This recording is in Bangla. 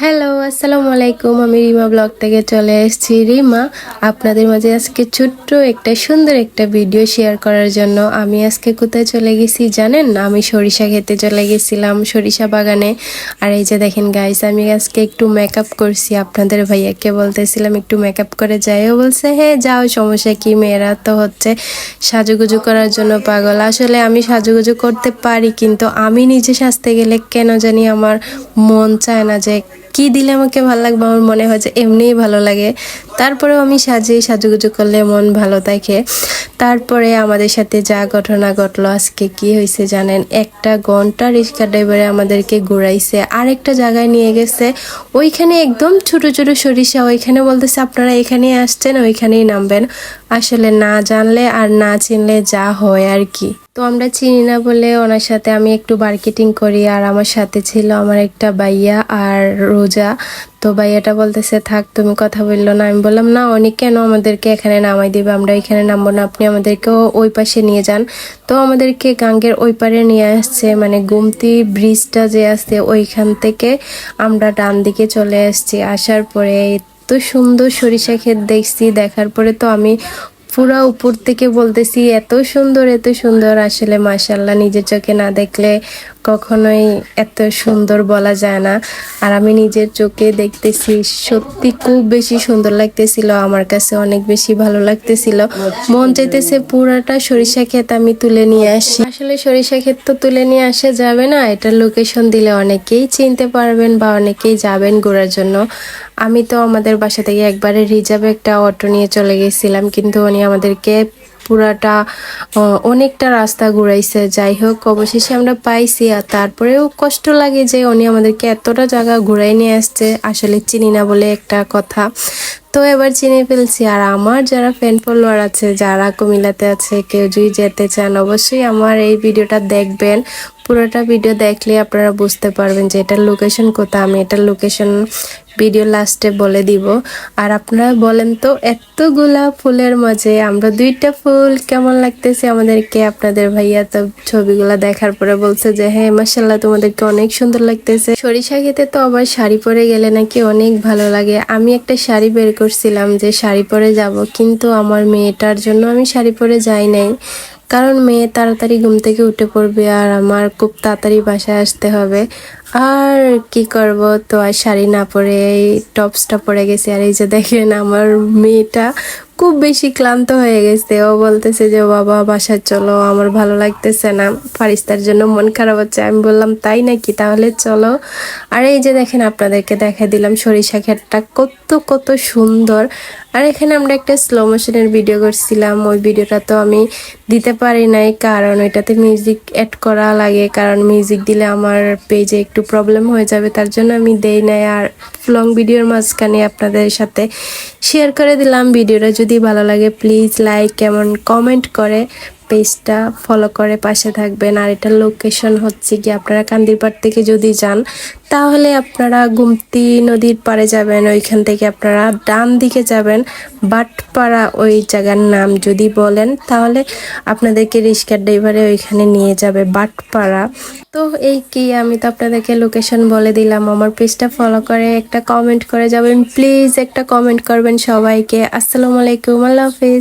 হ্যালো, আসসালামু আলাইকুম। আমি রিমা ব্লগ থেকে চলে এসেছি। রিমা আপনাদের মাঝে আজকে ছোট্ট একটা সুন্দর একটা ভিডিও শেয়ার করার জন্য। আমি আজকে কোথায় চলে গেছি জানেন? আমি সরিষা খেতে চলে গেছিলাম, সরিষা বাগানে। আর এই যে দেখেন গাইস, আমি আজকে একটু মেকআপ করছি। আপনাদের ভাইয়াকে বলতেছিলাম একটু মেকআপ করে যাইও, বলছে হ্যাঁ যাও, সমস্যা কি, মেয়েরা তো হচ্ছে সাজুগুজু করার জন্য পাগল। আসলে আমি সাজুগুজু করতে পারি, কিন্তু আমি নিজে সাজতে গেলে কেন জানি আমার মন চায় না যে কি দিলে আমাকে ভালো লাগবে। আমার মনে হয় যে এমনিই ভালো লাগে, তারপরেও আমি সাজুগুজু করলে মন ভালো থাকে। তারপরে আমাদের সাথে যা ঘটনা ঘটলো আজকে, কি হয়েছে জানেন? একটা ঘন্টা রিক্সা ড্রাইভারে আমাদেরকে ঘুরাইছে, আরেকটা জায়গায় নিয়ে গেছে। ওইখানে একদম ছোট ছোট সরিষা, ওইখানে বলতেছে আপনারা এখানে আসছেন, ওইখানেই নামবেন। আসলে না জানলে আর না চিনলে যা হয় আর কি। তো আমরা চিনি না বলে ওনার সাথে আমি একটু মার্কেটিং করি, আর আমার সাথে ছিল আমার একটা ভাইয়া আর রোজা। তো ভাইয়াটা বলতেছে থাক, তুমি কথা বললো না। আমি বললাম না, অনেক কেন আমাদেরকে এখানে নামাই দিবে, আমরা এখানে নামবো না, আপনি আমাদেরকেও ওই পাশে নিয়ে যান। তো আমাদেরকে গাঙ্গের ওই পারে নিয়ে আসছে, মানে গোমতী ব্রিজটা যে আছে ওইখান থেকে আমরা ডান দিকে চলে আসছি। আসার পরে এত সুন্দর সরিষা ক্ষেত দেখছি, দেখার পরে তো আমি পুরা উপর থেকে বলতেছি এত সুন্দর এত সুন্দর। আসলে মাশাল্লাহ, নিজের চোখে না দেখলে কখনোই এত সুন্দর বলা যায় না। আর আমি নিজের চোখে দেখতেছি, সত্যি খুব বেশি সুন্দর লাগতেছিল, আমার কাছে অনেক বেশি ভালো লাগতেছিল। মন চাইতেছে পুরাটা সরিষা ক্ষেত আমি তুলে নিয়ে আসি। আসলে সরিষা ক্ষেত তো তুলে নিয়ে আসা যাবে না, এটা লোকেশন দিলে অনেকেই চিনতে পারবেন বা অনেকেই যাবেন ঘোরার জন্য। আমি তো আমাদের বাসা থেকে একবারে রিজার্ভে একটা অটো নিয়ে চলে গেছিলাম, কিন্তু উনি আমাদেরকে পুরাটা অনেকটা রাস্তা ঘুরাইছে। যাই হোক, অবশেষে আমরা পাইছি। আর তারপরেও কষ্ট লাগে যে উনি আমাদেরকে এতটা জায়গা ঘুরাই নিয়ে আসছে, আসলে চিনি না বলে একটা কথা। তো এবার চিনে ফেলছি। আর আমার যারা ফ্যান ফলোয়ার আছে, যারা কুমিল্লাতে আছে, কেউ যদি যেতে চান অবশ্যই আমার এই ভিডিওটা দেখবেন। পুরোটা ভিডিও দেখলে আপনারা বুঝতে পারবেন যে এটার লোকেশন কোথায়। আমি এটার লোকেশন ভিডিও লাস্টে বলে দিব। আর আপনারা বলেন তো, এতগুলা ফুলের মাঝে আমরা দুইটা ফুল কেমন লাগতেছে আমাদেরকে? আপনাদের ভাইয়া তো ছবিগুলা দেখার পরে বলছে যে হ্যাঁ মাশাআল্লাহ, তোমাদেরকে অনেক সুন্দর লাগতেছে। সরিষা খেতে তো আবার শাড়ি পরে গেলে নাকি অনেক ভালো লাগে। আমি একটা শাড়ি বের করছিলাম যে শাড়ি পরে যাব, কিন্তু আমার মেয়েটার জন্য আমি শাড়ি পরে যাই নাই, কারণ মেয়ে তাড়াতাড়ি ঘুম থেকে উঠে পড়বে আর আমার খুব তাড়াতাড়ি বাসায় আসতে হবে। আর কি করব, তো আর শাড়ি না পরে এই টপসটা পরে গেছি। আর এই যে দেখেন আমার মেয়েটা খুব বেশি ক্লান্ত হয়ে গেছে, ও বলতেছে যে বাবা বাসায় চলো, আমার ভালো লাগতেছে না, ফারিস্তার জন্য মন খারাপ হচ্ছে। আমি বললাম তাই নাকি, তাহলে চলো। আর এই যে দেখেন, আপনাদেরকে দেখা দিলাম সরিষা ক্ষেতটা কত কত সুন্দর। আর এখানে আমরা একটা স্লো মোশনের ভিডিও করছিলাম, ওই ভিডিওটা তো আমি দিতে পারি নাই, কারণ ওইটাতে মিউজিক অ্যাড করা লাগে, কারণ মিউজিক দিলে আমার পেজে একটু প্রবলেম হয়ে যাবে, তার জন্য আমি দেই নাই। আর লং ভিডিওর মাঝখানে আপনাদের সাথে শেয়ার করে দিলাম। ভিডিওটা যদি ভালো লাগে প্লিজ লাইক কেমন কমেন্ট করে পেজটা ফলো করে পাশে থাকবেন। আর এটার লোকেশন হচ্ছে কি, আপনারা কান্দিরপাড় থেকে যদি যান তাহলে আপনারা গুমতি নদীর পাড়ে যাবেন, ওইখান থেকে আপনারা ডান দিকে যাবেন, বাটপাড়া ওই জায়গার নাম যদি বলেন তাহলে আপনাদেরকে রিক্সা ড্রাইভারে ওইখানে নিয়ে যাবে, বাটপাড়া। তো এই কি, আমি তো আপনাদেরকে লোকেশন বলে দিলাম। আমার পেজটা ফলো করে একটা কমেন্ট করে যাবেন প্লিজ, একটা কমেন্ট করবেন সবাইকে। আসসালামু আলাইকুম, আল্লাহ হাফিজ।